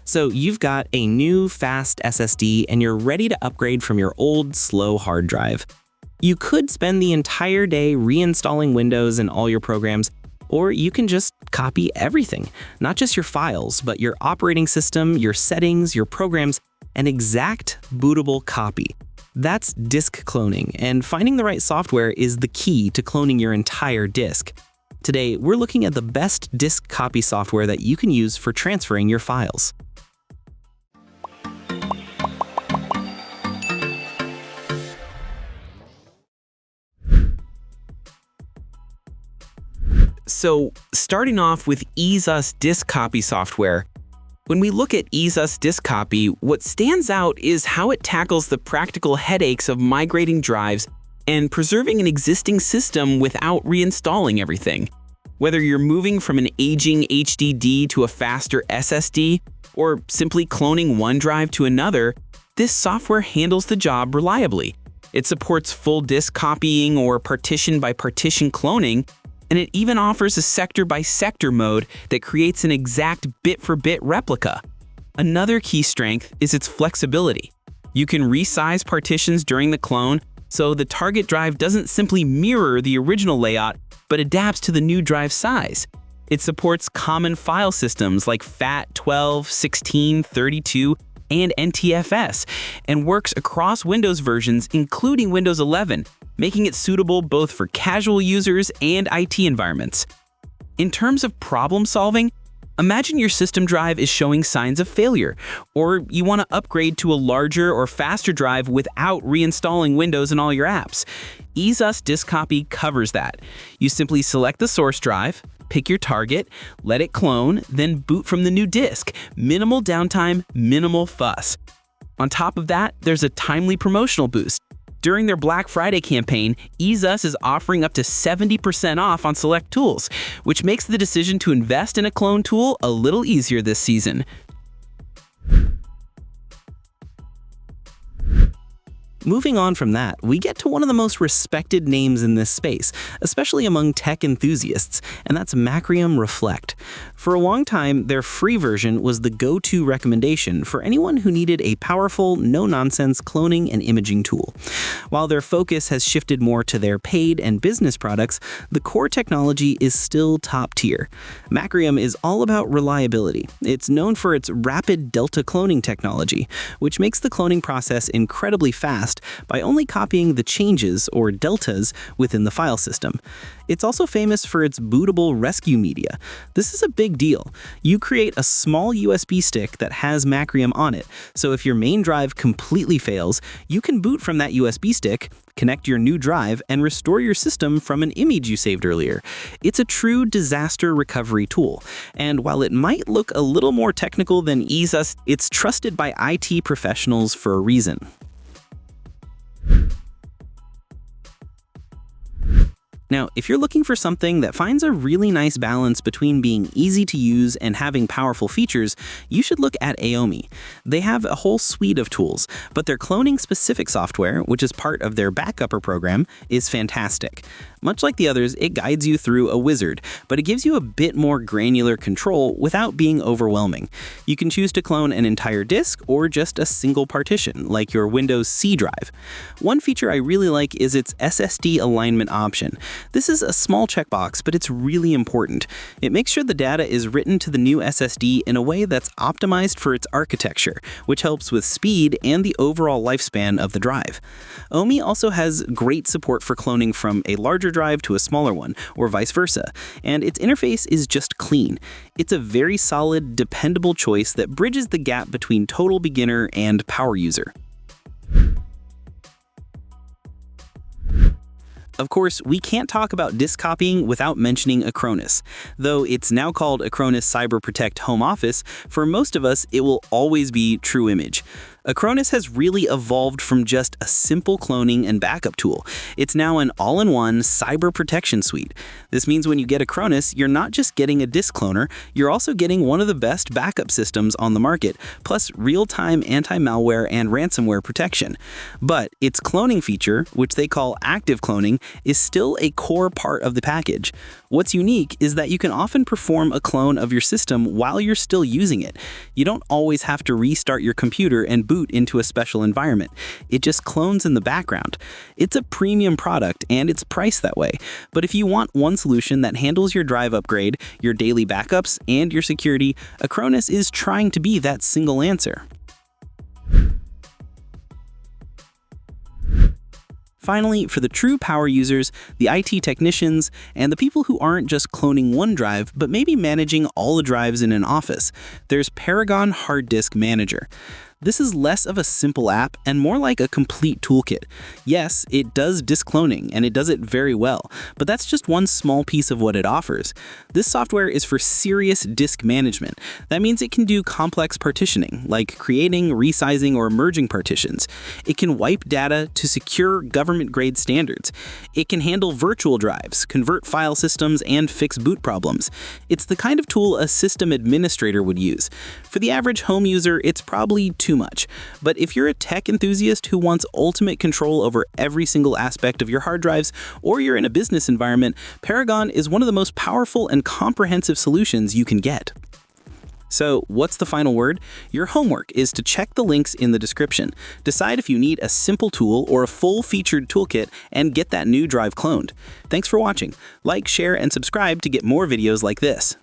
So you've got a new fast SSD and you're ready to upgrade from your old slow hard drive. You could spend the entire day reinstalling Windows and all your programs, or you can just copy everything, not just your files, but your operating system, your settings, your programs, an exact bootable copy. That's disk cloning, and finding the right software is the key to cloning your entire disk. Today, we're looking at the best disk copy software that you can use for transferring your files. So, starting off with EaseUS disk copy software. When we look at EaseUS disk copy, what stands out is how it tackles the practical headaches of migrating drives and preserving an existing system without reinstalling everything. Whether you're moving from an aging HDD to a faster SSD, or simply cloning one drive to another, this software handles the job reliably. It supports full disk copying or partition by partition cloning, and it even offers a sector-by-sector mode that creates an exact bit-for-bit replica. Another key strength is its flexibility. You can resize partitions during the clone, so the target drive doesn't simply mirror the original layout, but adapts to the new drive size. It supports common file systems like FAT12, 16, 32, and NTFS, and works across Windows versions, including Windows 11, making it suitable both for casual users and IT environments. In terms of problem solving, imagine your system drive is showing signs of failure, or you want to upgrade to a larger or faster drive without reinstalling Windows and all your apps. EaseUS Disk Copy covers that. You simply select the source drive, pick your target, let it clone, then boot from the new disk. Minimal downtime, minimal fuss. On top of that, there's a timely promotional boost. During their Black Friday campaign, EaseUS is offering up to 70% off on select tools, which makes the decision to invest in a clone tool a little easier this season. Moving on from that, we get to one of the most respected names in this space, especially among tech enthusiasts, and that's Macrium Reflect. For a long time, their free version was the go-to recommendation for anyone who needed a powerful, no-nonsense cloning and imaging tool. While their focus has shifted more to their paid and business products, the core technology is still top tier. Macrium is all about reliability. It's known for its rapid delta cloning technology, which makes the cloning process incredibly fast by only copying the changes, or deltas, within the file system. It's also famous for its bootable rescue media. This is a big deal. You create a small USB stick that has Macrium on it, so if your main drive completely fails, you can boot from that USB stick, connect your new drive, and restore your system from an image you saved earlier. It's a true disaster recovery tool, and while it might look a little more technical than EaseUS, it's trusted by IT professionals for a reason. Now, if you're looking for something that finds a really nice balance between being easy to use and having powerful features, you should look at AOMEI. They have a whole suite of tools, but their cloning-specific software, which is part of their backupper program, is fantastic. Much like the others, it guides you through a wizard, but it gives you a bit more granular control without being overwhelming. You can choose to clone an entire disk or just a single partition, like your Windows C drive. One feature I really like is its SSD alignment option. This is a small checkbox, but it's really important. It makes sure the data is written to the new SSD in a way that's optimized for its architecture, which helps with speed and the overall lifespan of the drive. AOMEI also has great support for cloning from a larger drive to a smaller one, or vice versa, and its interface is just clean. It's a very solid, dependable choice that bridges the gap between total beginner and power user. Of course, we can't talk about disk copying without mentioning Acronis. Though it's now called Acronis Cyber Protect Home Office, for most of us, it will always be TrueImage. Acronis has really evolved from just a simple cloning and backup tool. It's now an all-in-one cyber protection suite. This means when you get Acronis, you're not just getting a disk cloner, you're also getting one of the best backup systems on the market, plus real-time anti-malware and ransomware protection. But its cloning feature, which they call active cloning, is still a core part of the package. What's unique is that you can often perform a clone of your system while you're still using it. You don't always have to restart your computer and boot into a special environment. It just clones in the background. It's a premium product and it's priced that way. But if you want one solution that handles your drive upgrade, your daily backups, and your security, Acronis is trying to be that single answer. Finally, for the true power users, the IT technicians, and the people who aren't just cloning one drive, but maybe managing all the drives in an office, there's Paragon Hard Disk Manager. This is less of a simple app and more like a complete toolkit. Yes, it does disk cloning, and it does it very well, but that's just one small piece of what it offers. This software is for serious disk management. That means it can do complex partitioning, like creating, resizing, or merging partitions. It can wipe data to secure government-grade standards. It can handle virtual drives, convert file systems, and fix boot problems. It's the kind of tool a system administrator would use. For the average home user, it's probably too much. But if you're a tech enthusiast who wants ultimate control over every single aspect of your hard drives, or you're in a business environment, Paragon is one of the most powerful and comprehensive solutions you can get. So, what's the final word? Your homework is to check the links in the description. Decide if you need a simple tool or a full-featured toolkit and get that new drive cloned. Thanks for watching. Like, share, and subscribe to get more videos like this.